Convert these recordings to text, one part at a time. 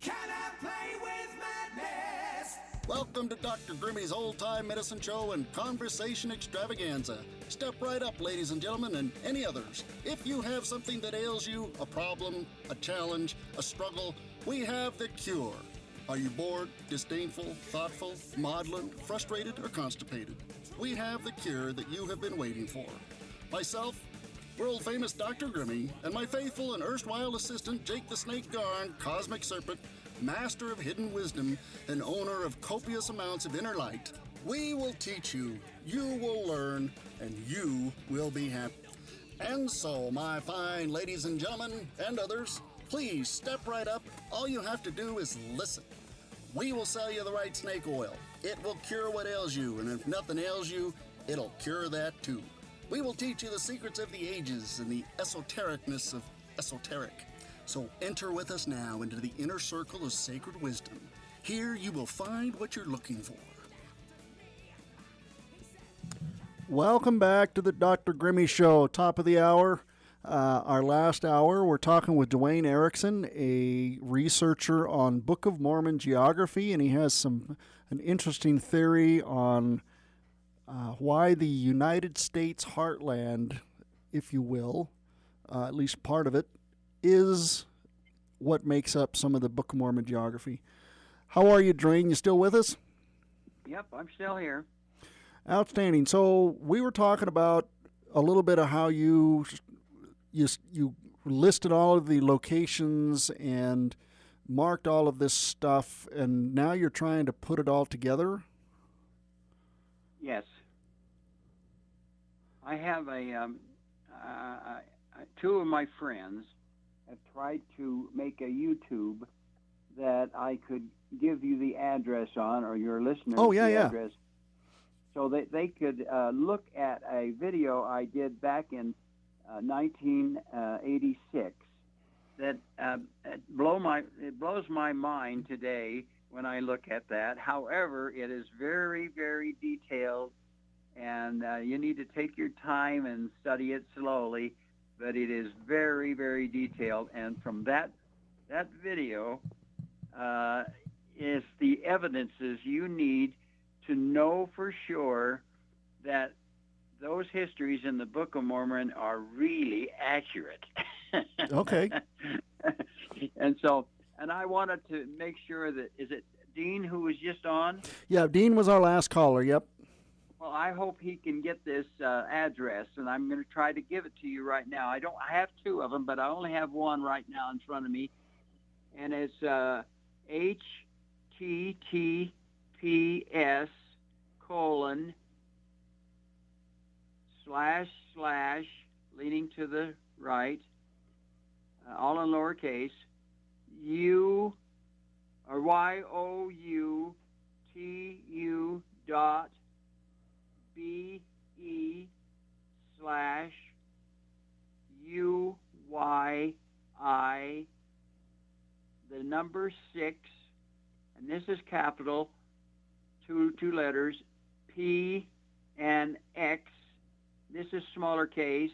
Can I play with madness? Welcome to Dr. Grimmy's Old Time Medicine Show and Conversation Extravaganza. Step right up, ladies and gentlemen, and any others. If you have something that ails you, a problem, a challenge, a struggle, we have the cure. Are you bored, disdainful, thoughtful, maudlin, frustrated, or constipated? We have the cure that you have been waiting for. Myself, world-famous Dr. Grimmy, and my faithful and erstwhile assistant, Jake the Snake Garn, Cosmic Serpent, master of hidden wisdom, and owner of copious amounts of inner light. We will teach you, you will learn, and you will be happy. And so, my fine ladies and gentlemen, and others, please step right up. All you have to do is listen. We will sell you the right snake oil. It will cure what ails you, and if nothing ails you, it'll cure that too. We will teach you the secrets of the ages and the esotericness of esoteric. So enter with us now into the inner circle of sacred wisdom. Here you will find what you're looking for. Welcome back to the Dr. Grimmy Show, top of the hour. Our last hour, we're talking with Dwayne Erickson, a researcher on Book of Mormon geography, and he has an interesting theory on why the United States heartland, if you will, at least part of it, is what makes up some of the Book of Mormon geography. How are you, Dwayne? You still with us? Yep, I'm still here. Outstanding. So we were talking about a little bit of how you listed all of the locations and marked all of this stuff, and now you're trying to put it all together? Yes. I have two of my friends have tried to make a YouTube that I could give you the address on, or your listeners the address, so that they could look at a video I did back in 1986 that it blows my mind today when I look at that. However, it is very, very detailed, and you need to take your time and study it slowly, but it is very, very detailed. And from that video is the evidences you need to know for sure that those histories in the Book of Mormon are really accurate. Okay. And I wanted to make sure that, is it Dean who was just on? Yeah, Dean was our last caller, yep. Well, I hope he can get this address, and I'm going to try to give it to you right now. I have two of them, but I only have one right now in front of me, and it's https:// leaning to the right, all in lowercase, YOUTU.BE/UYI, the number 6, and this is capital, two letters, P and X. This is smaller case,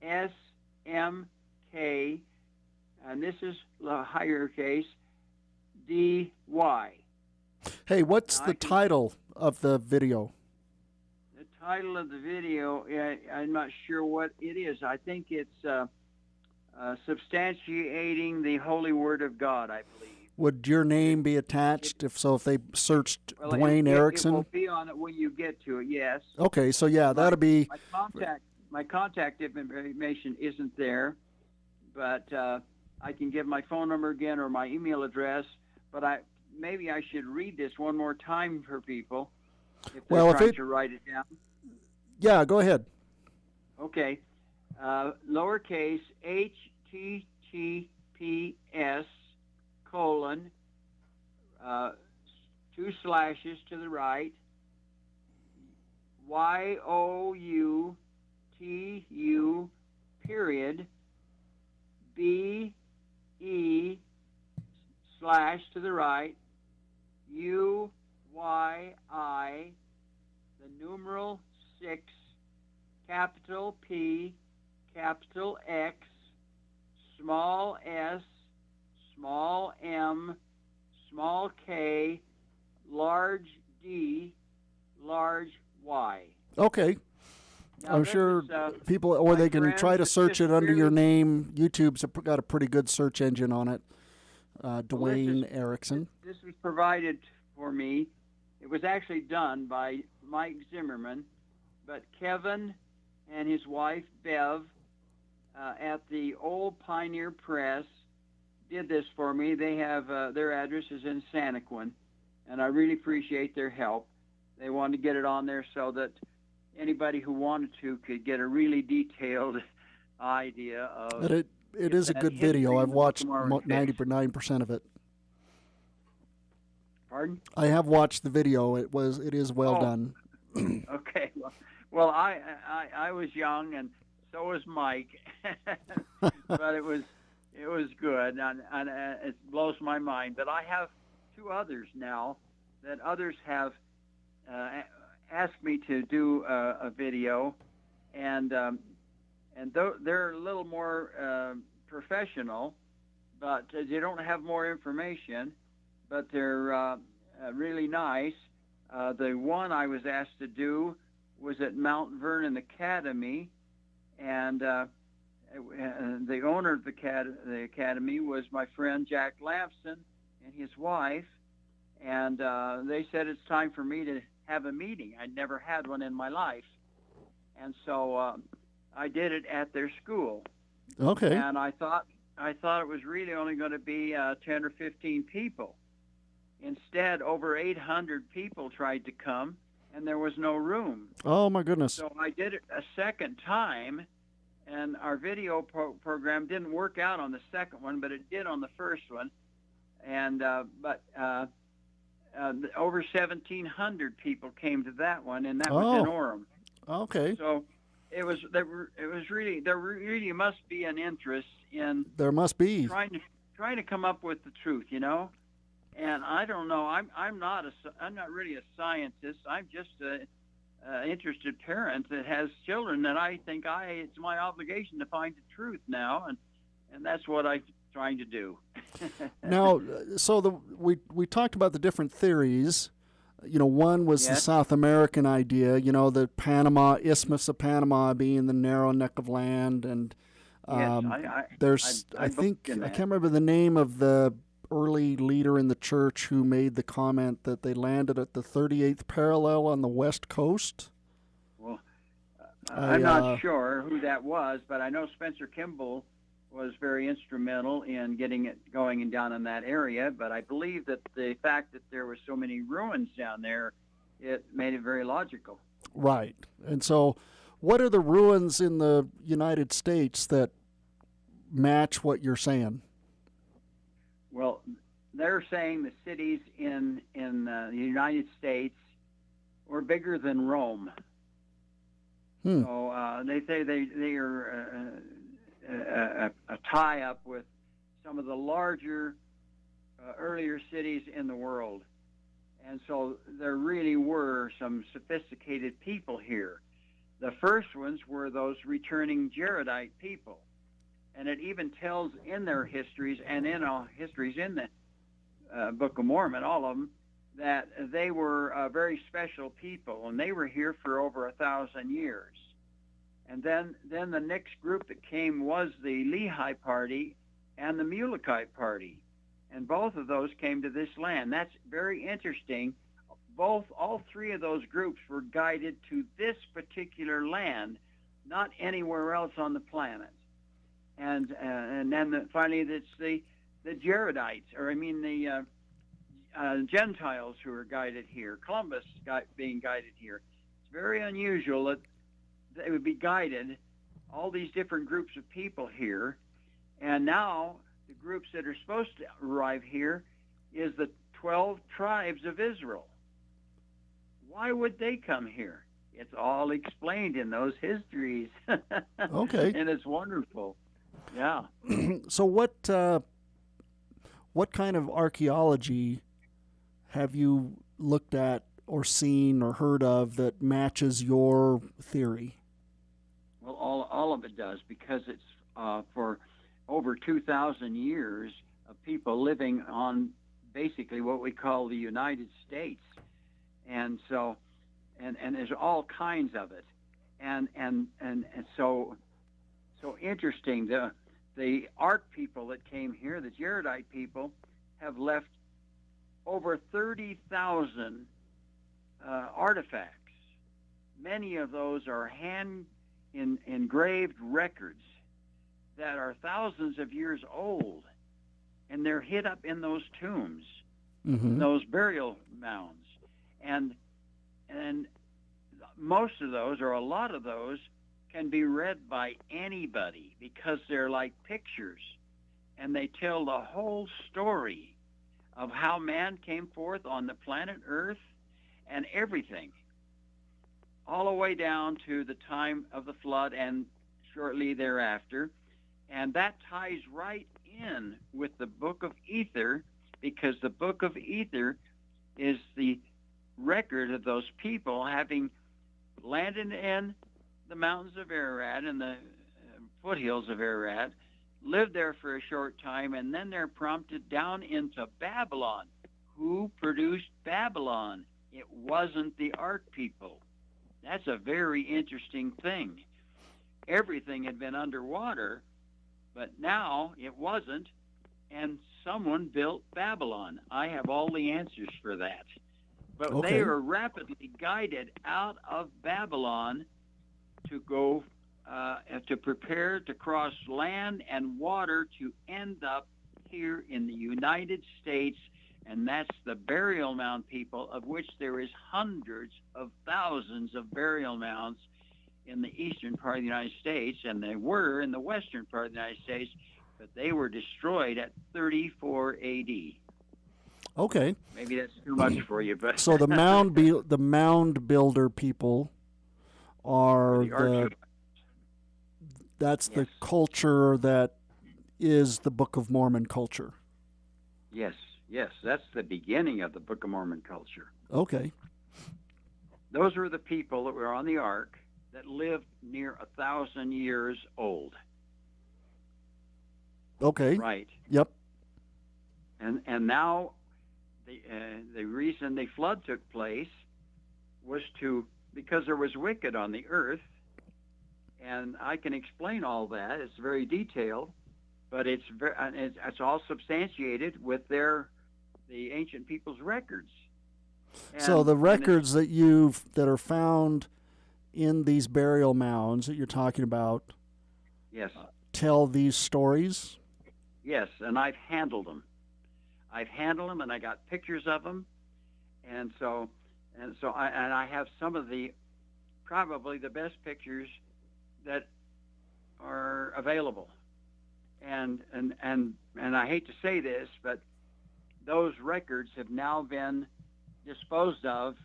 SMK, and this is the higher case, DY. Hey, what's the title of the video? The title of the video, I'm not sure what it is. I think it's substantiating the Holy Word of God, I believe. Would your name be attached if they searched Dwayne Erickson? It will be on it when you get to it, yes. Okay, so yeah, that'll be... My contact information isn't there, but I can give my phone number again or my email address, but maybe I should read this one more time for people if they're trying to write it down. Yeah, go ahead. Okay. Lowercase https:// 2 slashes to the right, YOUTU period BE/ to the right, UYI, the numeral 6, capital P, capital X, small s, small m, small k, large D, large Y. Okay. Now, I'm this sure is, people, or my they can try friends, to it's search just it under your really, name. YouTube's got a pretty good search engine on it. well, Dwayne Erickson. this was provided for me. It was actually done by Mike Zimmerman, but Kevin and his wife Bev at the Old Pioneer Press did this for me. They have their address is in Santaquin, and I really appreciate their help. They wanted to get it on there so that anybody who wanted to could get a really detailed idea of. And it is a good video. I've watched 99% of it. Pardon? I have watched the video. It is well done. Okay. Well, I was young, and so was Mike, but it was good, and it blows my mind. But I have two others now that others have asked me to do a video, and they're a little more professional, but they don't have more information, but they're really nice. The one I was asked to do was at Mount Vernon Academy, and the owner of the academy was my friend Jack Lamson and his wife, and they said it's time for me to have a meeting. I'd never had one in my life, and so I did it at their school. Okay. And I thought it was really only going to be 10 or 15 people. Instead, over 800 people tried to come, and there was no room. Oh, my goodness. So I did it a second time, and our video program didn't work out on the second one, but it did on the first one. And over 1,700 people came to that one, and that was in Orem. Okay. So it was really, there really must be an interest in. There must be trying to come up with the truth, you know. And I don't know. I'm not really a scientist. I'm just a interested parent that has children, and I think it's my obligation to find the truth now, and that's what I'm trying to do. Now, so we talked about the different theories. You know, one was the South American idea. You know, the Isthmus of Panama being the narrow neck of land, and I can't remember the name of the early leader in the church who made the comment that they landed at the 38th parallel on the west coast. Well, I'm not sure who that was, but I know Spencer Kimball was very instrumental in getting it going and down in that area. But I believe that the fact that there were so many ruins down there, it made it very logical. Right. And so what are the ruins in the United States that match what you're saying? Well, they're saying the cities in the United States were bigger than Rome. So they say they are a tie-up with some of the larger, earlier cities in the world. And so there really were some sophisticated people here. The first ones were those returning Jaredite people. And it even tells in their histories and in all histories in the Book of Mormon, all of them, that they were very special people, and they were here for over 1,000 years. And then the next group that came was the Lehi party and the Mulekite party, and both of those came to this land. That's very interesting. All three of those groups were guided to this particular land, not anywhere else on the planet. And then finally, it's the Jaredites, the Gentiles who are guided here. Columbus being guided here. It's very unusual that they would be guided, all these different groups of people here. And now the groups that are supposed to arrive here is the 12 tribes of Israel. Why would they come here? It's all explained in those histories. Okay. And it's wonderful. Yeah. So what kind of archaeology have you looked at or seen or heard of that matches your theory? Well, all of it does, because it's for over 2,000 years of people living on basically what we call the United States. And so, and there's all kinds of it. And so interesting. The art people that came here, the Jaredite people, have left over 30,000 artifacts. Many of those are hand engraved records that are thousands of years old, and they're hid up in those tombs, those burial mounds, and most of those, or a lot of those, can be read by anybody because they're like pictures, and they tell the whole story of how man came forth on the planet Earth and everything, all the way down to the time of the flood and shortly thereafter. And that ties right in with the Book of Ether, because the Book of Ether is the record of those people having landed in the mountains of Ararat and the foothills of Ararat, lived there for a short time, and then they're prompted down into Babylon. Who produced Babylon? It wasn't the art people. That's a very interesting thing. Everything had been underwater, but now it wasn't, and someone built Babylon. I have all the answers for that. But they are rapidly guided out of Babylon to go, to prepare to cross land and water to end up here in the United States, and that's the burial mound people, of which there is hundreds of thousands of burial mounds in the eastern part of the United States, and they were in the western part of the United States, but they were destroyed at 34 A.D. Okay. Maybe that's too much for you, but so the mound builder people are that's the culture that is the Book of Mormon culture. Yes, that's the beginning of the Book of Mormon culture. Okay. Those were the people that were on the ark that lived near 1,000 years old. Okay. Right. Yep. And now the reason the flood took place was because there was wicked on the earth, and I can explain all that. It's very detailed, but it's all substantiated with the ancient people's records. So the records that are found in these burial mounds that you're talking about, yes, tell these stories. Yes, and I've handled them. And I got pictures of them, and I have some of probably the best pictures that are available. And I hate to say this, but those records have now been disposed of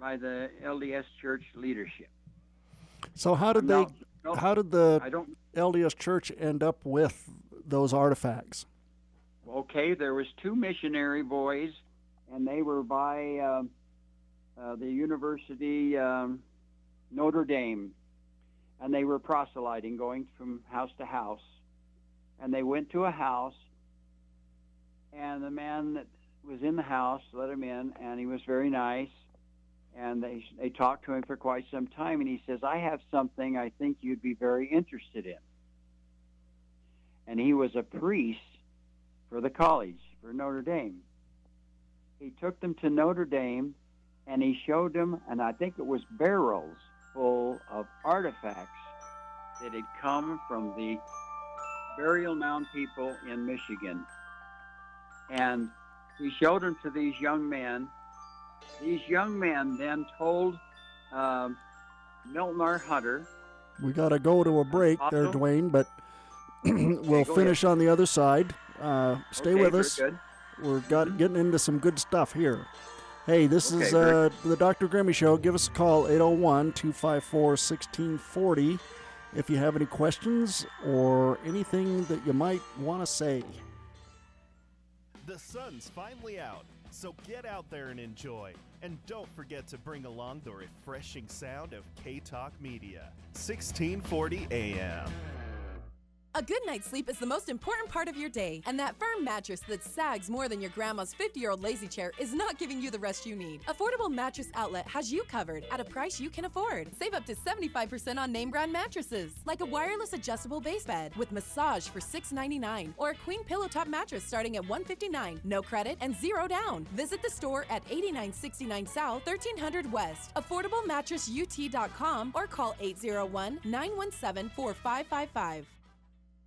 by the LDS Church leadership. So how did the LDS Church end up with those artifacts? Okay, there was two missionary boys, and they were by the University Notre Dame, and they were proselyting, going from house to house. And they went to a house, and the man that was in the house let him in, and he was very nice. And they talked to him for quite some time, and he says, "I have something I think you'd be very interested in." And he was a priest for the college, for Notre Dame. He took them to Notre Dame, and he showed them, and I think it was barrels full of artifacts that had come from the burial mound people in Michigan. And he showed them to these young men. These young men then told Milton R. Hunter. We got to go to a break there, Dwayne, but we'll finish on the other side. Stay with us. Good. We're getting into some good stuff here. Hey, this is the Dr. Grimmy Show. Give us a call, 801-254-1640, if you have any questions or anything that you might want to say. The sun's finally out, so get out there and enjoy. And don't forget to bring along the refreshing sound of K-Talk Media, 1640 AM. A good night's sleep is the most important part of your day, and that firm mattress that sags more than your grandma's 50-year-old lazy chair is not giving you the rest you need. Affordable Mattress Outlet has you covered at a price you can afford. Save up to 75% on name brand mattresses, like a wireless adjustable base bed with massage for $6.99, or a queen pillow top mattress starting at $159. No credit and zero down. Visit the store at 8969 South, 1300 West, affordablemattressut.com, or call 801-917-4555.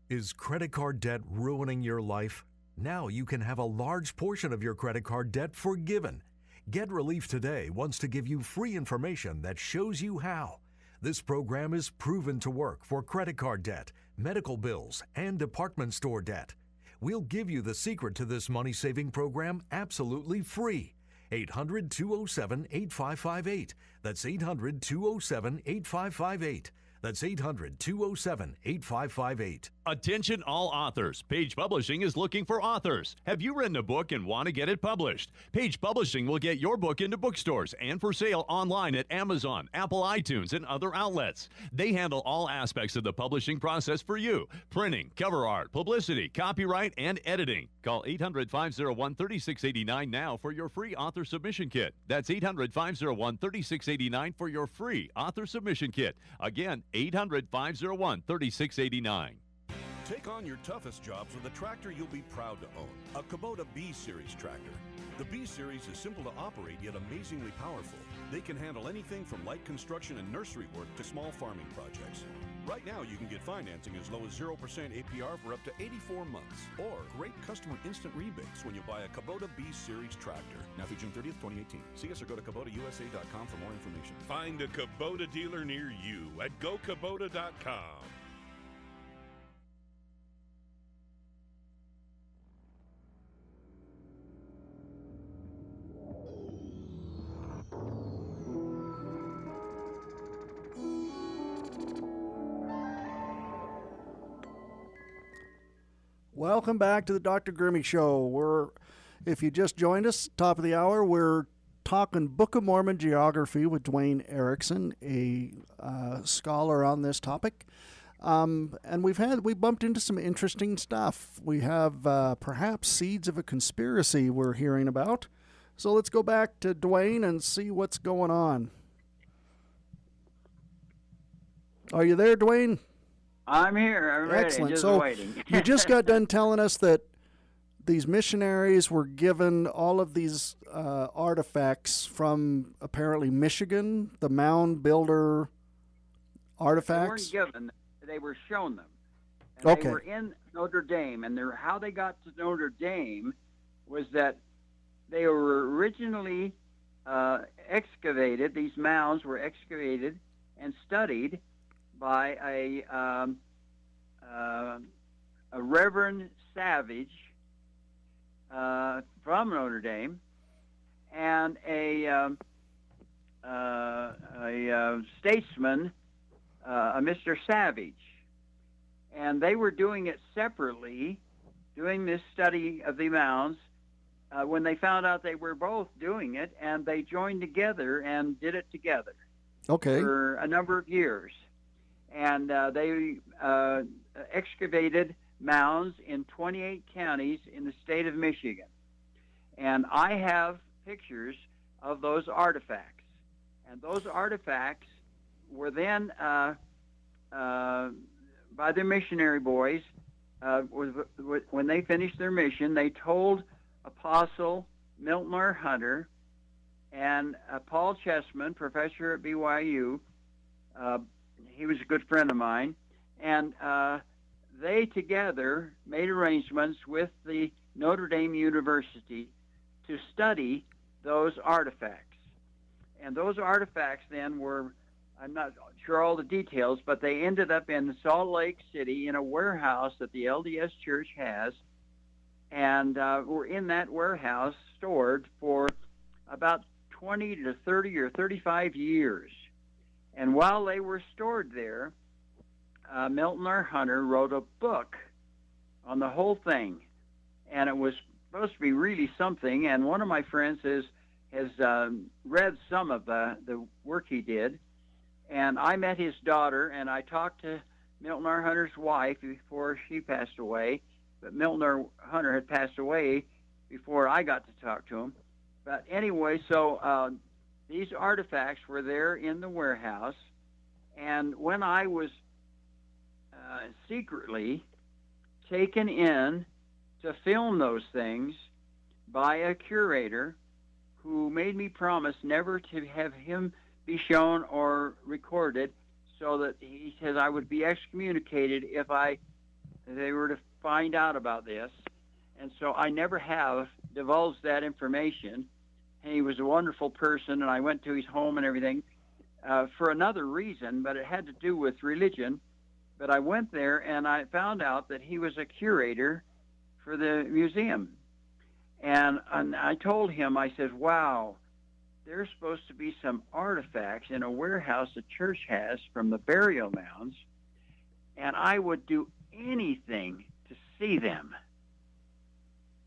Is credit card debt ruining your life? Now you can have a large portion of your credit card debt forgiven. Get Relief Today wants to give you free information that shows you how. This program is proven to work for credit card debt, medical bills, and department store debt. We'll give you the secret to this money-saving program absolutely free. 800-207-8558. That's 800-207-8558. That's 800-207-8558. Attention all authors. Page Publishing is looking for authors. Have you written a book and want to get it published? Page Publishing will get your book into bookstores and for sale online at Amazon, Apple iTunes, and other outlets. They handle all aspects of the publishing process for you. Printing, cover art, publicity, copyright, and editing. Call 800-501-3689 now for your free author submission kit. That's 800-501-3689 for your free author submission kit. Again, 800-501-3689. Take on your toughest jobs with a tractor you'll be proud to own. A Kubota B-Series tractor. The B-Series is simple to operate yet amazingly powerful. They can handle anything from light construction and nursery work to small farming projects. Right now you can get financing as low as 0% APR for up to 84 months. Or great customer instant rebates when you buy a Kubota B-Series tractor. Now through June 30th, 2018. See us or go to KubotaUSA.com for more information. Find a Kubota dealer near you at GoKubota.com. Welcome back to the Dr. Grimmy Show. If you just joined us, top of the hour, we're talking Book of Mormon geography with Dwayne Erickson, a scholar on this topic. And we bumped into some interesting stuff. We have perhaps seeds of a conspiracy we're hearing about. So let's go back to Dwayne and see what's going on. Are you there, Dwayne? I'm here. I'm ready. Excellent. Just So waiting. you just got done telling us that these missionaries were given all of these artifacts from apparently Michigan, the mound builder artifacts. They weren't given; they were shown them. And Okay. They were in Notre Dame, and how they got to Notre Dame was that they were originally excavated. These mounds were excavated and studied by a Reverend Savage from Notre Dame and a statesman, a Mr. Savage, and they were doing it separately, doing this study of the mounds. When they found out they were both doing it, and they joined together and did it together. Okay. For a number of years. And they excavated mounds in 28 counties in the state of Michigan. And I have pictures of those artifacts. And those artifacts were then, by the missionary boys, when they finished their mission, they told Apostle Milton R. Hunter and Paul Chessman, professor at BYU, he was a good friend of mine, and they together made arrangements with the Notre Dame University to study those artifacts. And those artifacts then were, I'm not sure all the details, but they ended up in Salt Lake City in a warehouse that the LDS Church has, and were in that warehouse stored for about 20 to 30 or 35 years. And while they were stored there, Milton R. Hunter wrote a book on the whole thing, and it was supposed to be really something. And one of my friends has read some of the work he did, and I met his daughter, and I talked to Milton R. Hunter's wife before she passed away, but Milton R. Hunter had passed away before I got to talk to him. But anyway, so these artifacts were there in the warehouse, and when I was secretly taken in to film those things by a curator who made me promise never to have him be shown or recorded, so that he says I would be excommunicated if they were to find out about this. And so I never have divulged that information. He was a wonderful person, and I went to his home and everything for another reason, but it had to do with religion. But I went there, and I found out that he was a curator for the museum. And I told him, I said, wow, there's supposed to be some artifacts in a warehouse the church has from the burial mounds, and I would do anything to see them.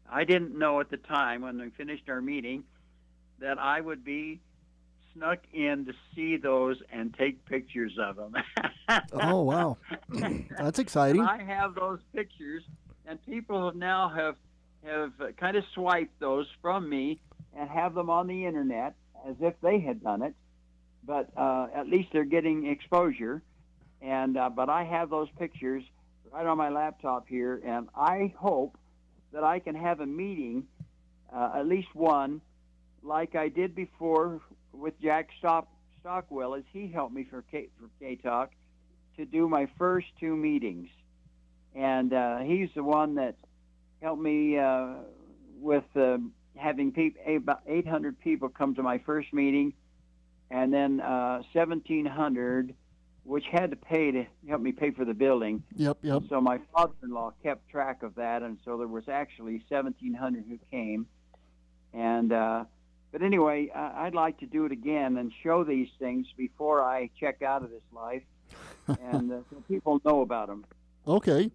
I didn't know at the time when we finished our meeting that I would be snuck in to see those and take pictures of them. Oh, wow. That's exciting. And I have those pictures, and people have now have kind of swiped those from me and have them on the internet as if they had done it. But at least they're getting exposure. And but I have those pictures right on my laptop here, and I hope that I can have a meeting, at least one, like I did before with Jack Stockwell, as he helped me for K-Talk, to do my first two meetings. And he's the one that helped me with having about 800 people come to my first meeting, and then 1,700, which had to pay to help me pay for the building. Yep. So my father-in-law kept track of that, and so there was actually 1,700 who came. And but anyway, I'd like to do it again and show these things before I check out of this life, and so people know about them. Okay.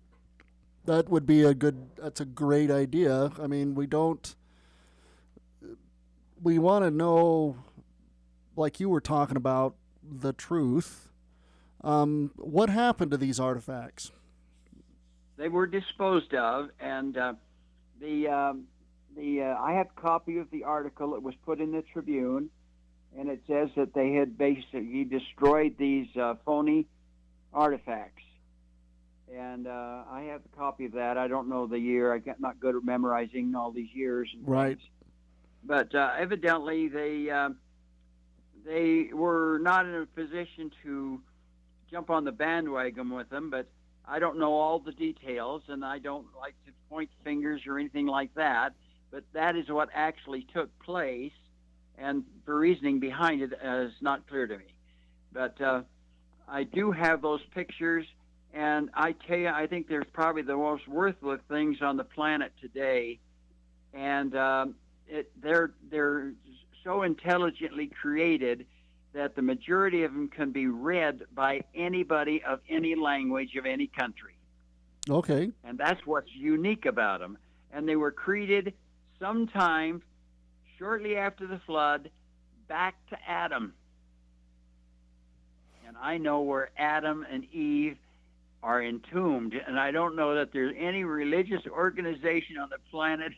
That would be that's a great idea. I mean, we want to know, like you were talking about, the truth. What happened to these artifacts? They were disposed of, and I have a copy of the article that was put in the Tribune, and it says that they had basically destroyed these phony artifacts. And I have a copy of that. I don't know the year. I'm not good at memorizing all these years. And right. Things. But evidently they were not in a position to jump on the bandwagon with them. But I don't know all the details, and I don't like to point fingers or anything like that. But that is what actually took place, and the reasoning behind it is not clear to me. But I do have those pictures. And I tell you, I think they're probably the most worthless things on the planet today. And they're so intelligently created that the majority of them can be read by anybody of any language of any country. Okay. And that's what's unique about them. And they were created sometime shortly after the flood, back to Adam. And I know where Adam and Eve are entombed, and I don't know that there's any religious organization on the planet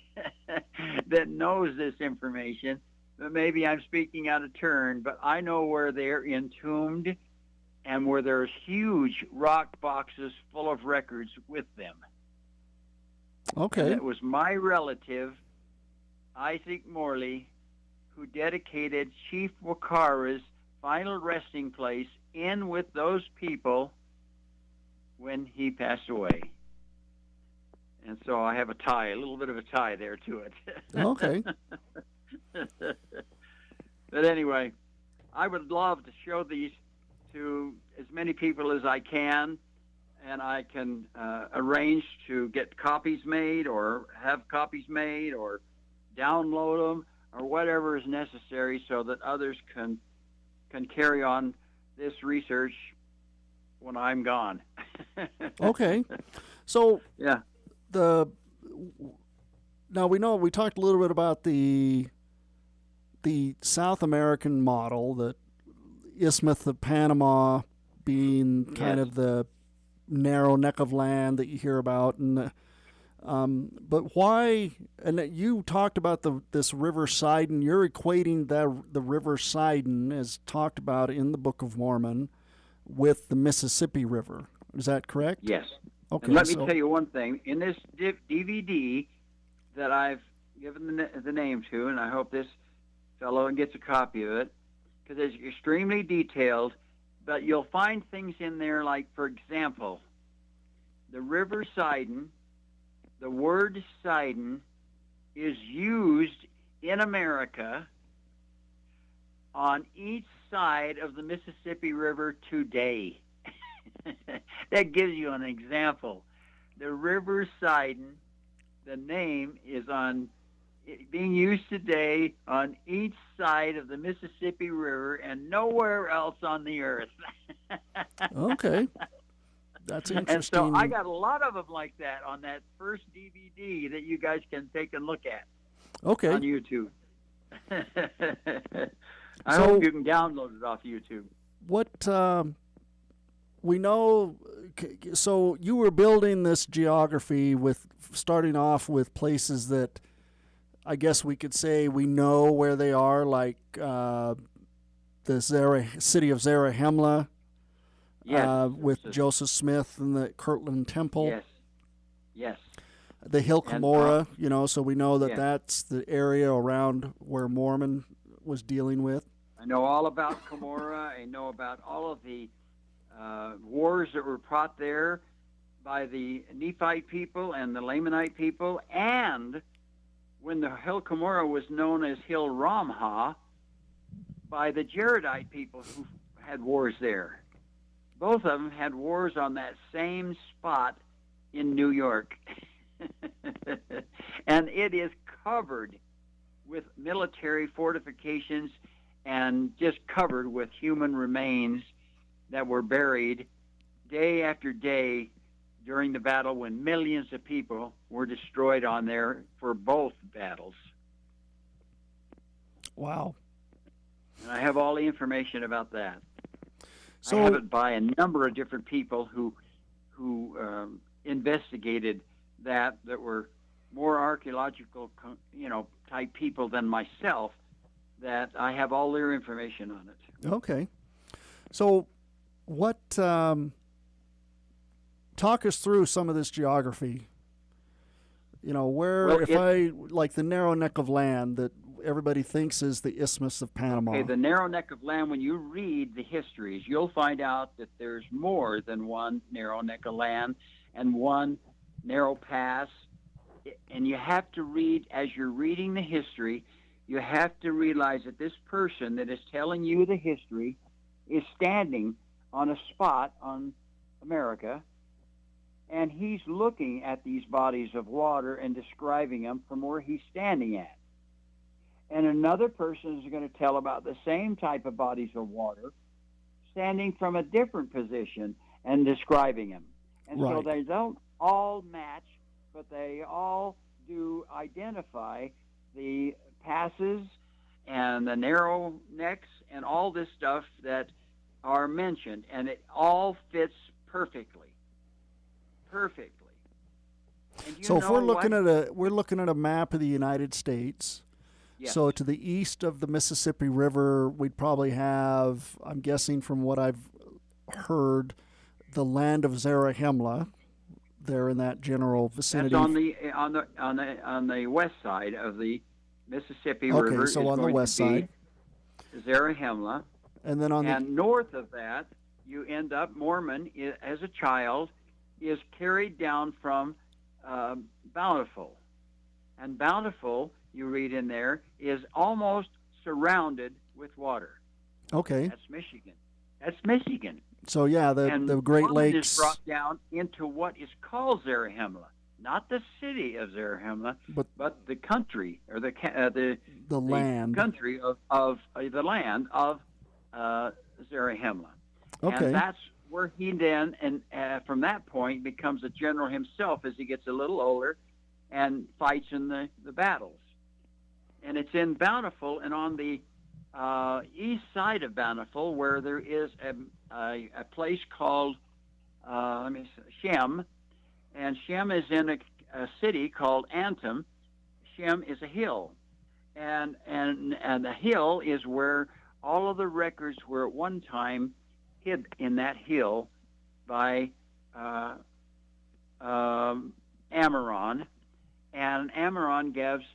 that knows this information, but maybe I'm speaking out of turn, but I know where they're entombed and where there's huge rock boxes full of records with them. Okay. And it was my relative, Isaac Morley, who dedicated Chief Wakara's final resting place in with those people when he passed away. And so I have a little bit of a tie there to it. Okay. But anyway, I would love to show these to as many people as I can, and I can arrange to get copies made or have copies made or download them or whatever is necessary so that others can carry on this research when I'm gone. Okay. So yeah. Now we talked a little bit about the South American model, the Isthmus of Panama being kind of the narrow neck of land that you hear about, and but why? And you talked about this River Sidon. You're equating the River Sidon, as talked about in the Book of Mormon, with the Mississippi River. Is that correct? Yes. Okay. And let me tell you one thing. In this DVD that I've given the name to, and I hope this fellow gets a copy of it, because it's extremely detailed, but you'll find things in there like, for example, the River Sidon, the word Sidon is used in America on each side of the Mississippi River today. That gives you an example. The River Sidon, the name is being used today on each side of the Mississippi River and nowhere else on the earth. Okay. That's interesting. And so I got a lot of them like that on that first DVD that you guys can take a look at. Okay. On YouTube. I hope you can download it off YouTube. What we know, so you were building this geography with starting off with places that I guess we could say we know where they are, like the city of Zarahemla, yes, with Joseph Smith and the Kirtland Temple. Yes. Yes. The Hill Cumorah, so we know that yes. that's the area around where Mormon was dealing with. I know all about Cumorah. I know about all of the wars that were fought there by the Nephite people and the Lamanite people, and when the Hill Cumorah was known as Hill Ramha by the Jaredite people who had wars there. Both of them had wars on that same spot in New York. And it is covered with military fortifications and just covered with human remains that were buried day after day during the battle, when millions of people were destroyed on there for both battles. Wow. And I have all the information about that. So, I have it by a number of different people who investigated that were more archaeological, type people than myself, that I have all their information on it. Okay. So what, talk us through some of this geography. Like the narrow neck of land that everybody thinks is the Isthmus of Panama. Okay, the narrow neck of land, when you read the histories, you'll find out that there's more than one narrow neck of land and one narrow pass. And you have to read, as you're reading the history, you have to realize that this person that is telling you the history is standing on a spot on America, and he's looking at these bodies of water and describing them from where he's standing at. And another person is going to tell about the same type of bodies of water standing from a different position and describing them. And right. So they don't all match, but they all do identify the passes and the narrow necks and all this stuff that are mentioned, and it all fits perfectly. Perfectly. So if we're looking at a map of the United States, yes. So to the east of the Mississippi River, we'd probably have, I'm guessing from what I've heard, the land of Zarahemla, there in that general vicinity. That's on the west side of the Mississippi River. Okay, so on the west side, Zarahemla, and then north of that, you end up Mormon as a child is carried down from Bountiful, and Bountiful, you read in there, is almost surrounded with water. Okay, that's Michigan. That's Michigan. So yeah, the Great Lakes is brought down into what is called Zarahemla, not the city of Zarahemla, but the country or the land country of the land of Zarahemla. Okay, and that's where he then, and from that point, becomes a general himself as he gets a little older, and fights in the battles. And it's in Bountiful, and on the east side of Bountiful, where there is a place called Shem, and Shem is in a city called Antum. Shem is a hill, and the hill is where all of the records were at one time hid in that hill by Amaron, and Amaron gives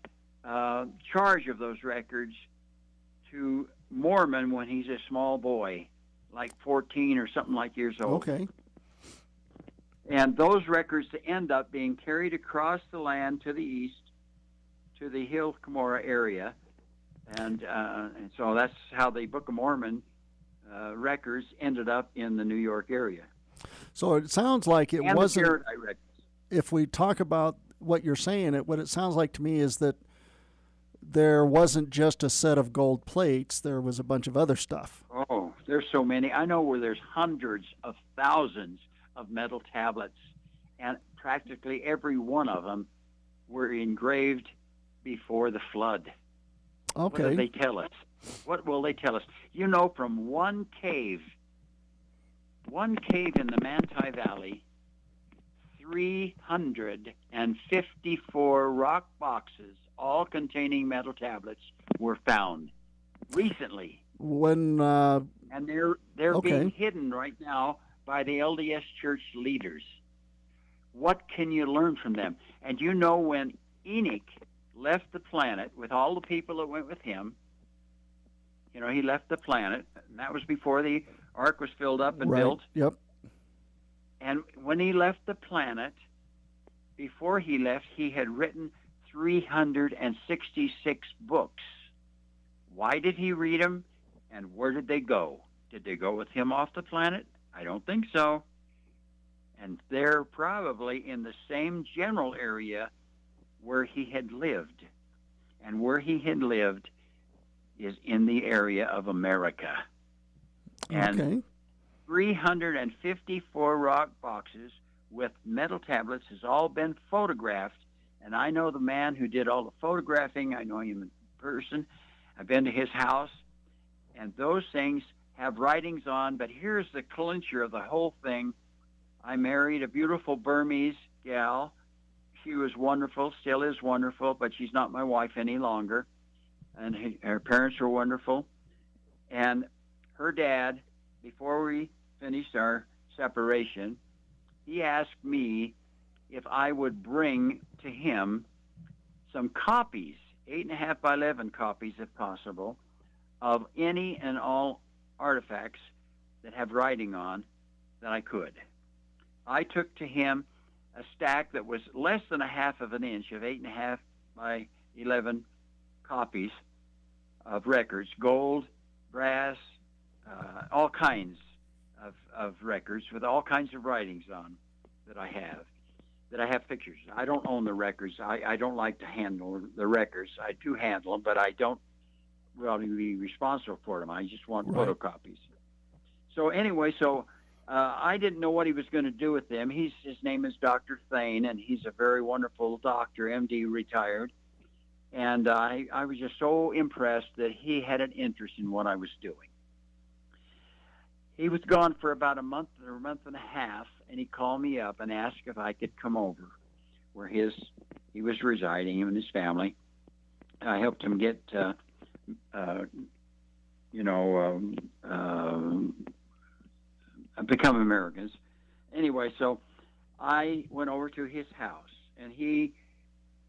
charge of those records to Mormon when he's a small boy, like 14 or something like years old. Okay. And those records end up being carried across the land to the east, to the Hill Cumorah area, and so that's how the Book of Mormon records ended up in the New York area. So it sounds like it and wasn't. The Paradise records. If we talk about what you're saying, what it sounds like to me is that there wasn't just a set of gold plates. There was a bunch of other stuff. Oh, there's so many. I know where there's hundreds of thousands of metal tablets, and practically every one of them were engraved before the flood. Okay. What did they tell us? What will they tell us? You know, from one cave in the Manti Valley, 354 rock boxes, all containing metal tablets, were found recently. When and they're okay. being hidden right now by the LDS Church leaders. What can you learn from them? And you know, when Enoch left the planet with all the people that went with him, you know, he left the planet, and that was before the ark was filled up and right. built. Yep. And when he left the planet, before he left, he had written 366 books. Why did he read them, and where did they go? Did they go with him off the planet? I don't think so. And they're probably in the same general area where he had lived. And where he had lived is in the area of America. And okay. 354 rock boxes with metal tablets has all been photographed. And I know the man who did all the photographing. I know him in person. I've been to his house. And those things have writings on. But here's the clincher of the whole thing. I married a beautiful Burmese gal. She was wonderful, still is wonderful, but she's not my wife any longer. And her parents were wonderful. And her dad, before we finished our separation, he asked me if I would bring to him some copies, 8.5 by 11 copies if possible, of any and all artifacts that have writing on that I could. I took to him a stack that was less than 1/2 of an inch of 8.5 by 11 copies of records, gold, brass, all kinds of records with all kinds of writings on that I have pictures. I don't own the records. I don't like to handle the records. I do handle them, but I don't really be responsible for them. I just want photocopies. So anyway, I didn't know what he was going to do with them. His name is Dr. Thane, and he's a very wonderful doctor, MD, retired. And I was just so impressed that he had an interest in what I was doing. He was gone for about a month or a month and a half, and he called me up and asked if I could come over where he was residing, him and his family. I helped him get, become Americans. Anyway, so I went over to his house, and he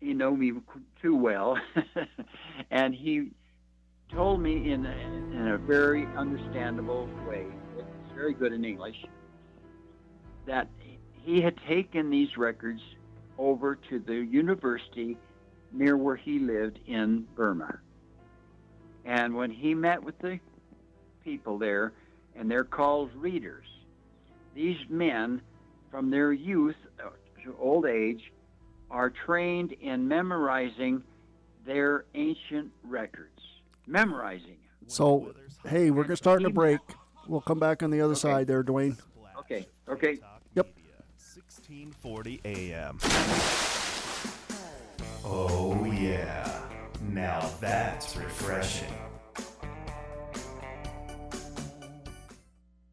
knew me too well, and he told me in a very understandable way, it's very good in English, that he had taken these records over to the university near where he lived in Burma. And when he met with the people there, and they're called readers, these men, from their youth to old age, are trained in memorizing their ancient records. Memorizing. So, hey, we're going to start in a break. We'll come back on the other side there, Dwayne. Okay. Yep. 1640 AM. Oh, yeah. Now that's refreshing.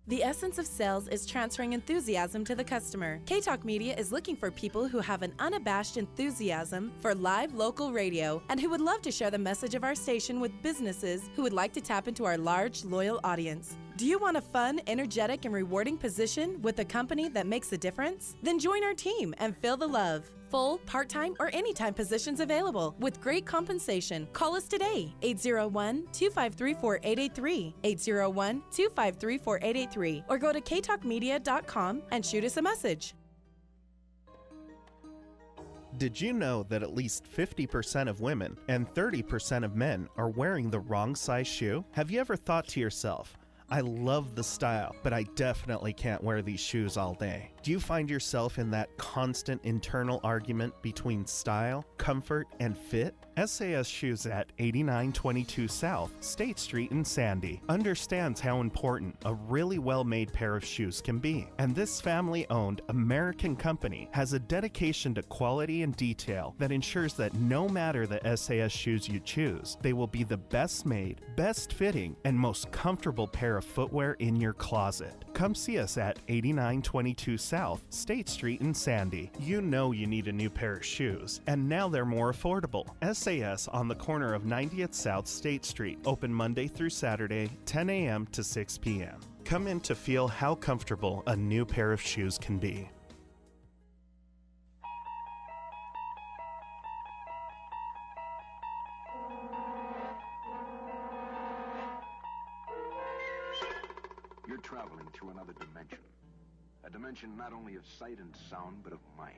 The essence of sales is transferring enthusiasm to the customer. K-Talk Media is looking for people who have an unabashed enthusiasm for live local radio and who would love to share the message of our station with businesses who would like to tap into our large, loyal audience. Do you want a fun, energetic, and rewarding position with a company that makes a difference? Then join our team and feel the love. Full, part-time, or anytime positions available with great compensation. Call us today, 801-253-4883, 801-253-4883, or go to ktalkmedia.com and shoot us a message. Did you know that at least 50% of women and 30% of men are wearing the wrong size shoe? Have you ever thought to yourself, I love the style, but I definitely can't wear these shoes all day? Do you find yourself in that constant internal argument between style, comfort, and fit? SAS Shoes at 8922 South State Street in Sandy understands how important a really well-made pair of shoes can be. And this family-owned American company has a dedication to quality and detail that ensures that no matter the SAS shoes you choose, they will be the best made, best fitting, and most comfortable pair of footwear in your closet. Come see us at 8922 South State Street in Sandy. You know you need a new pair of shoes, and now they're more affordable. SAS on the corner of 90th South State Street, open Monday through Saturday, 10 a.m. to 6 p.m. Come in to feel how comfortable a new pair of shoes can be. You're traveling to another dimension. A dimension not only of sight and sound, but of mind.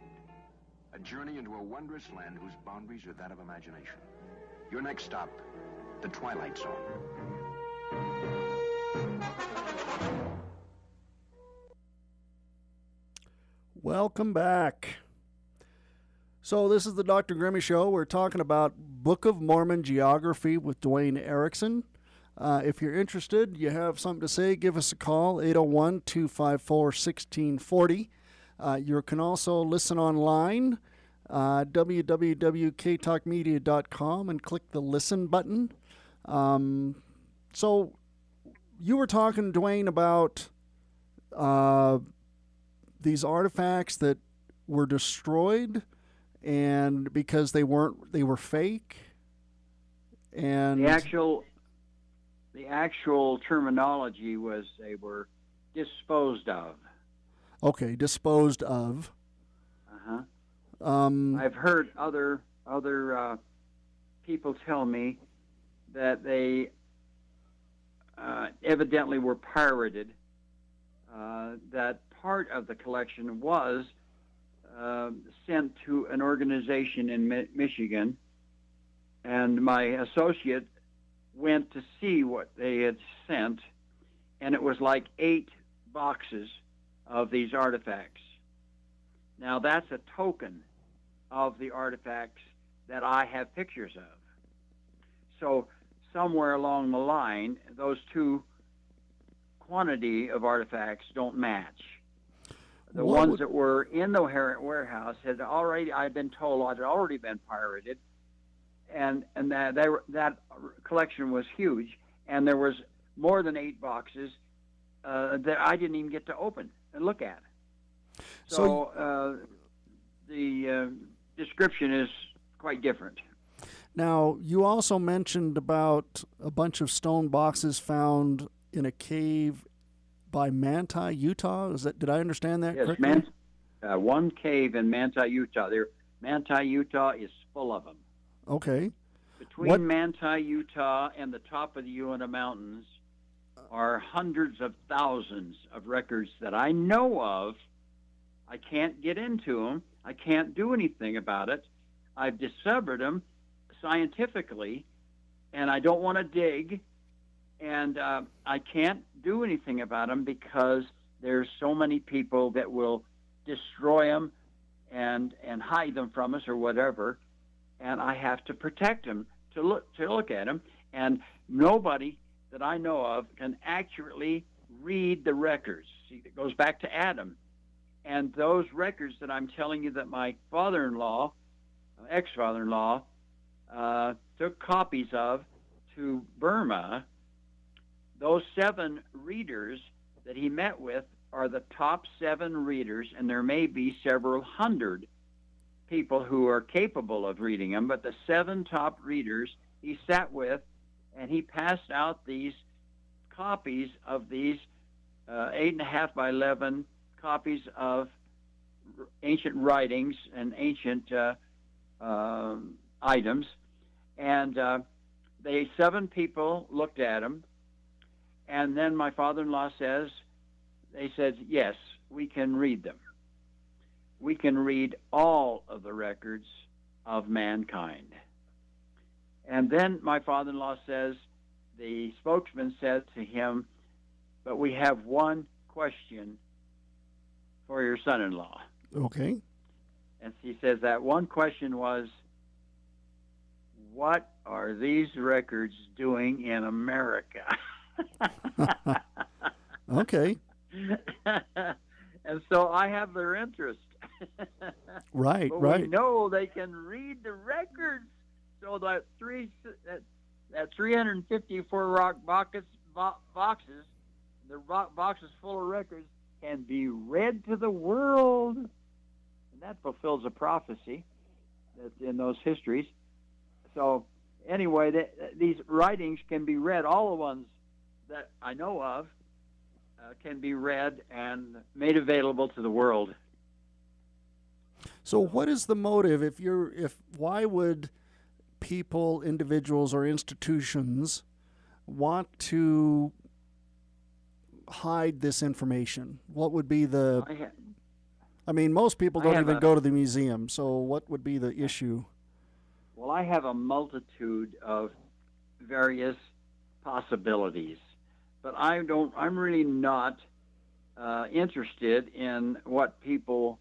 A journey into a wondrous land whose boundaries are that of imagination. Your next stop, the Twilight Zone. Welcome back. So this is the Dr. Grimmy Show. We're talking about Book of Mormon geography with Dwayne Erickson. If you're interested, you have something to say, give us a call, 801-254-1640. You can also listen online, www.ktalkmedia.com, and click the listen button. So you were talking, Dwayne, about these artifacts that were destroyed, and because they were fake, and the actual terminology was they were disposed of. Okay, disposed of. I've heard other people tell me that they evidently were pirated. That part of the collection was sent to an organization in Michigan, and my associate went to see what they had sent, and it was like 8 boxes of these artifacts. Now that's a token of the artifacts that I have pictures of. So somewhere along the line, those two quantity of artifacts don't match. The ones that were in the warehouse had already, I'd been told, had already been pirated, and that collection was huge, and there was more than 8 boxes that I didn't even get to open and look at. So the description is quite different. Now, you also mentioned about a bunch of stone boxes found in a cave by Manti, Utah. Did I understand that correctly? Yes, one cave in Manti, Utah. Manti, Utah is full of them. Okay. Between Manti, Utah, and the top of the Uinta Mountains are hundreds of thousands of records that I know of. I can't get into them. I can't do anything about it. I've discovered them scientifically, and I don't want to dig, and I can't do anything about them because there's so many people that will destroy them and hide them from us or whatever, and I have to protect them to look at them, and nobody that I know of can accurately read the records. See, it goes back to Adam. And those records that I'm telling you that my father-in-law, ex-father-in-law, took copies of to Burma, those 7 readers that he met with are the top 7 readers, and there may be several hundred people who are capable of reading them, but the 7 top readers he sat with, and he passed out these copies of these 8.5 by 11 copies of ancient writings and ancient items, and they 7 people looked at them, and then my father-in-law they said, yes, we can read them. We can read all of the records of mankind. And then my father-in-law says, the spokesman said to him, but we have one question for your son-in-law. Okay. And he says that one question was, what are these records doing in America? Okay. And so I have their interest. Right, but right. we know they can read the records. So that 354 rock boxes, the rock boxes full of records, can be read to the world. And that fulfills a prophecy that's in those histories. So anyway, these writings can be read. All the ones that I know of can be read and made available to the world. So what is the motive? Why would people, individuals, or institutions want to hide this information? What would be most people don't even go to the museum, so what would be the issue? Well, I have a multitude of various possibilities, but I'm really not interested in what people's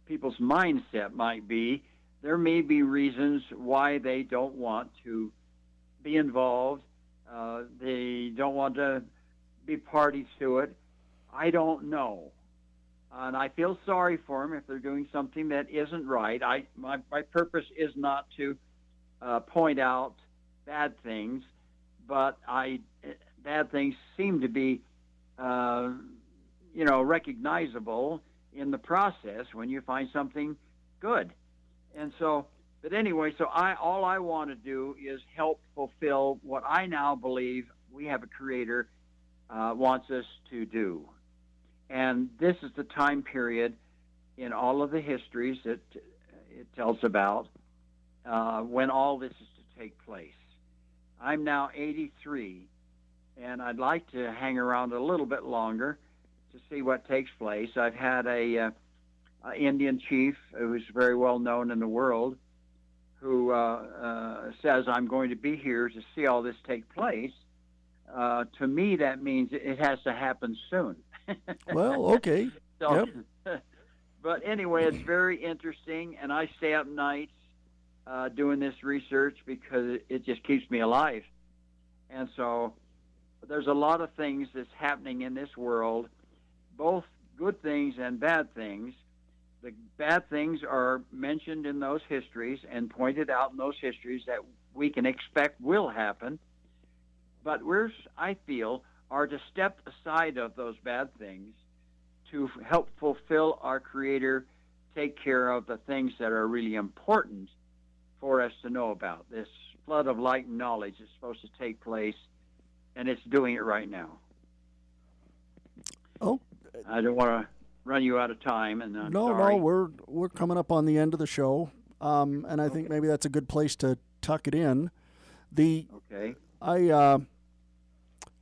mindset might be. There may be reasons why they don't want to be involved. They don't want to be party to it. I don't know. And I feel sorry for them if they're doing something that isn't right. My purpose is not to point out bad things, but bad things seem to be, recognizable in the process when you find something good. And so, but anyway, all I want to do is help fulfill what I now believe we have a Creator wants us to do. And this is the time period in all of the histories that it tells about when all this is to take place. I'm now 83, and I'd like to hang around a little bit longer to see what takes place. I've had a Indian chief who's very well known in the world who says, I'm going to be here to see all this take place. To me, that means it has to happen soon. Well, okay. So, yep. But anyway, it's very interesting, and I stay up nights doing this research because it just keeps me alive. And so there's a lot of things that's happening in this world, both good things and bad things. The bad things are mentioned in those histories and pointed out in those histories that we can expect will happen. But I feel, are to step aside of those bad things to help fulfill our Creator, take care of the things that are really important for us to know about. This flood of light and knowledge is supposed to take place, and it's doing it right now. Oh, I don't want to run you out of time, and I'm no, sorry. No, we're coming up on the end of the show, and I think maybe that's a good place to tuck it in. Okay.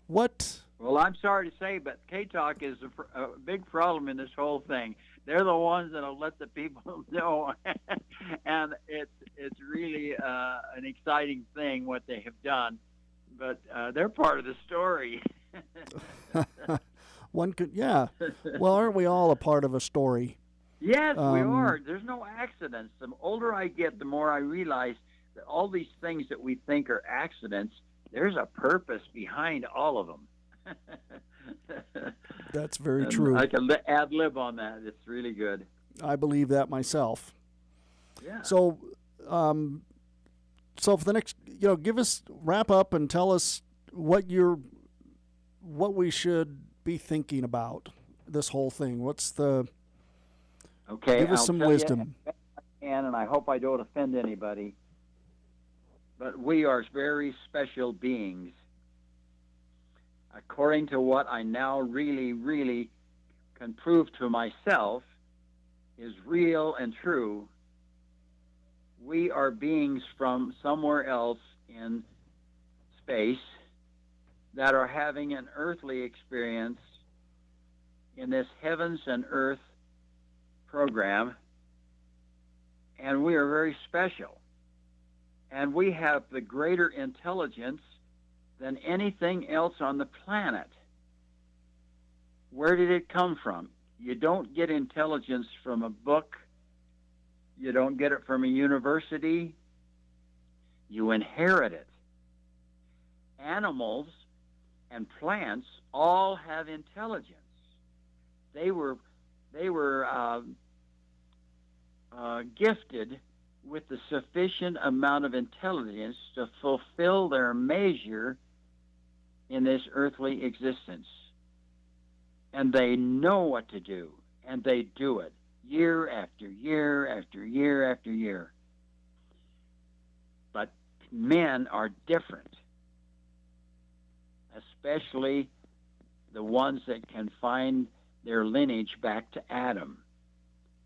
What? Well, I'm sorry to say, but K-Talk is a big problem in this whole thing. They're the ones that'll let the people know, and it's really an exciting thing what they have done. But they're part of the story. One could, yeah. Well, aren't we all a part of a story? Yes, we are. There's no accidents. The older I get, the more I realize that all these things that we think are accidents, there's a purpose behind all of them. That's very true. I can ad-lib on that. It's really good. I believe that myself. Yeah. So, for the next, wrap up and tell us what we should be thinking about this whole thing? What's the... Okay, Give us I'll some tell wisdom. You, and I hope I don't offend anybody, but we are very special beings. According to what I now really, really can prove to myself is real and true, we are beings from somewhere else in space that are having an earthly experience in this heavens and earth program, and we are very special. And we have the greater intelligence than anything else on the planet. Where did it come from? You don't get intelligence from a book. You don't get it from a university. You inherit it. Animals and plants all have intelligence. They were gifted with the sufficient amount of intelligence to fulfill their measure in this earthly existence. And they know what to do, and they do it year after year after year after year. But men are different, especially the ones that can find their lineage back to Adam.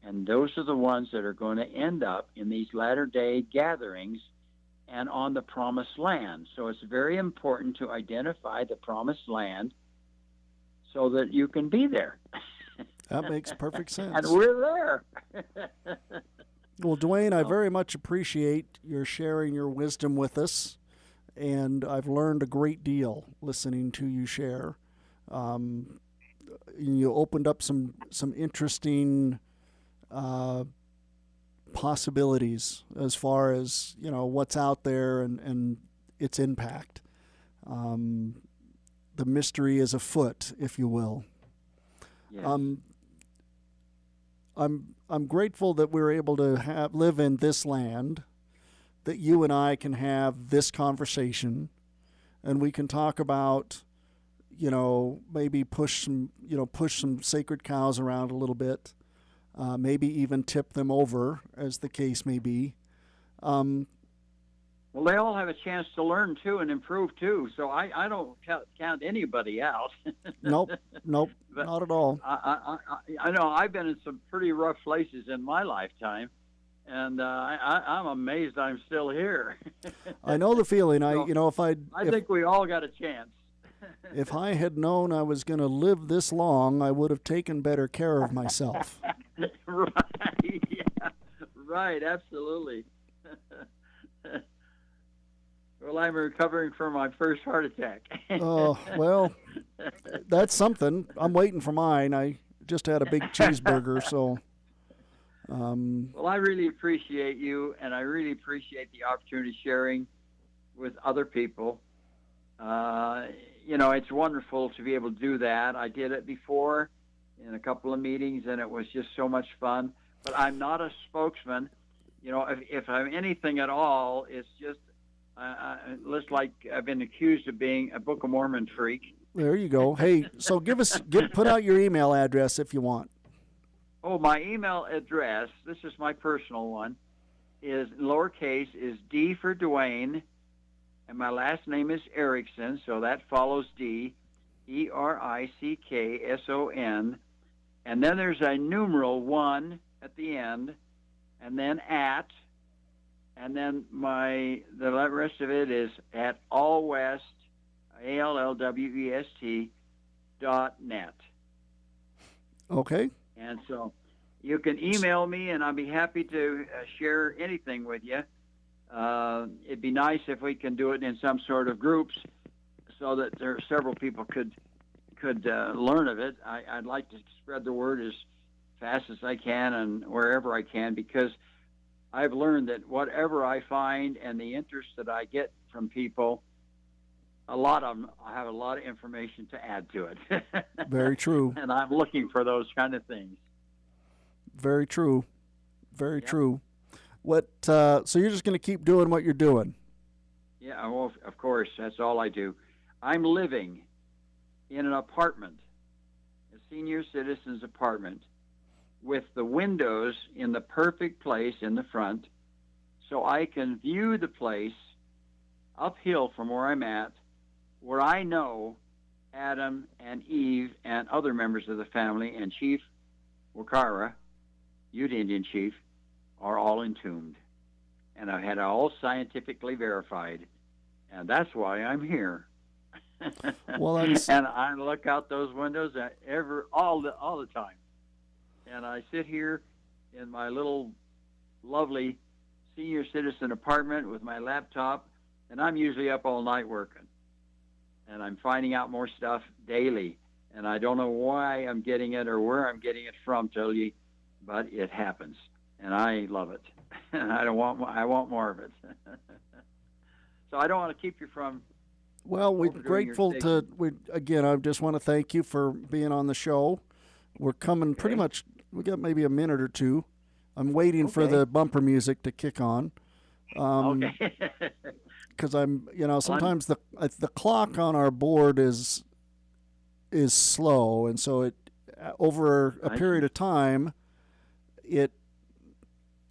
And those are the ones that are going to end up in these latter-day gatherings and on the promised land. So it's very important to identify the promised land so that you can be there. That makes perfect sense. And we're there. Well, Dwayne, I very much appreciate your sharing your wisdom with us, and I've learned a great deal listening to you share. You opened up some interesting possibilities as far as, you know, what's out there and its impact. The mystery is afoot, if you will. Yes. I'm grateful that we're able to live in this land, that you and I can have this conversation, and we can talk about, you know, maybe push some sacred cows around a little bit, maybe even tip them over, as the case may be. Well, they all have a chance to learn, too, and improve, too. So I don't count anybody out. Nope, But not at all. I know I've been in some pretty rough places in my lifetime, and I'm amazed I'm still here. I know the feeling. So, I think we all got a chance. If I had known I was going to live this long, I would have taken better care of myself. Right, yeah, right, absolutely. Well, I'm recovering from my first heart attack. Oh, well, that's something. I'm waiting for mine. I just had a big cheeseburger, so. Well, I really appreciate you, and I really appreciate the opportunity sharing with other people. You know, it's wonderful to be able to do that. I did it before in a couple of meetings, and it was just so much fun. But I'm not a spokesman. You know, if I'm anything at all, it's just looks like I've been accused of being a Book of Mormon freak. There you go. Hey, so put out your email address if you want. Oh, my email address, this is my personal one, is lowercase, is D for Dwayne, and my last name is Erickson, so that follows D, ERICKSON, and then there's a numeral 1 at the end, and then at, and then the rest of it is at allwest, ALLWEST.net. Okay. And so you can email me, and I'll be happy to share anything with you. It'd be nice if we can do it in some sort of groups so that there several people could learn of it. I'd like to spread the word as fast as I can and wherever I can, because I've learned that whatever I find and the interest that I get from people, a lot of them, I have a lot of information to add to it. Very true. And I'm looking for those kind of things. Very true. Very true. So you're just going to keep doing what you're doing? Yeah, well, of course. That's all I do. I'm living in an apartment senior citizens apartment with the windows in the perfect place in the front so I can view the place uphill from where I'm at, where I know Adam and Eve and other members of the family and Chief Wakara, Ute Indian Chief, are all entombed. And I've had it all scientifically verified. And that's why I'm here. Well, and I look out those windows all the time. And I sit here in my little lovely senior citizen apartment with my laptop, and I'm usually up all night working. And I'm finding out more stuff daily. And I don't know why I'm getting it or where I'm getting it from, Tilly, but it happens. And I love it. And I want more of it. So I don't want to keep you from. Well, we're grateful to. Again, I just want to thank you for being on the show. We're coming pretty much. We got maybe a minute or two. I'm waiting for the bumper music to kick on. Okay. Because sometimes the clock on our board is slow, and so it over a period of time,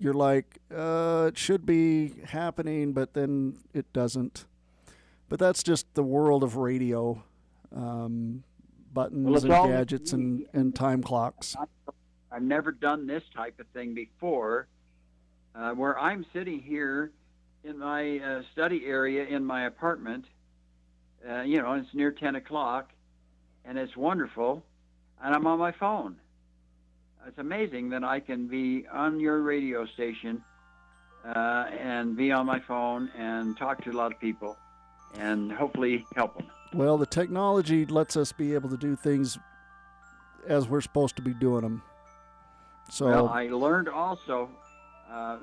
you're like, it should be happening, but then it doesn't. But that's just the world of radio, buttons and gadgets and time clocks. I've never done this type of thing before, where I'm sitting here in my study area in my apartment. It's near 10 o'clock, and it's wonderful, and I'm on my phone. It's amazing that I can be on your radio station and be on my phone and talk to a lot of people and hopefully help them. Well, the technology lets us be able to do things as we're supposed to be doing them. So well, I learned also,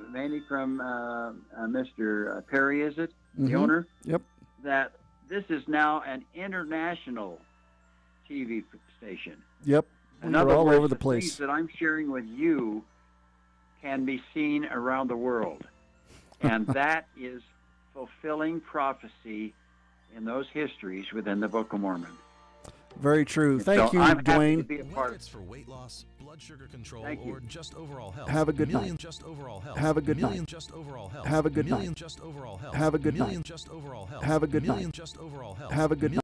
mainly from Mr. Perry, is it, the owner? Yep. That this is now an international TV station. Yep. In We're other all words, over the place. Things that I'm sharing with you can be seen around the world. And that is fulfilling prophecy in those histories within the Book of Mormon. Very true. Thank you, I'm Dwayne. happy to be a part Whether it's for weight loss, blood sugar control, Thank you. or just overall health. Have a good million night. Just overall health. Have a good million night. Just overall health. Have a good million night. Just overall health. Have a good million night. Just overall health. Have a good million night. Just overall health. Have a good night.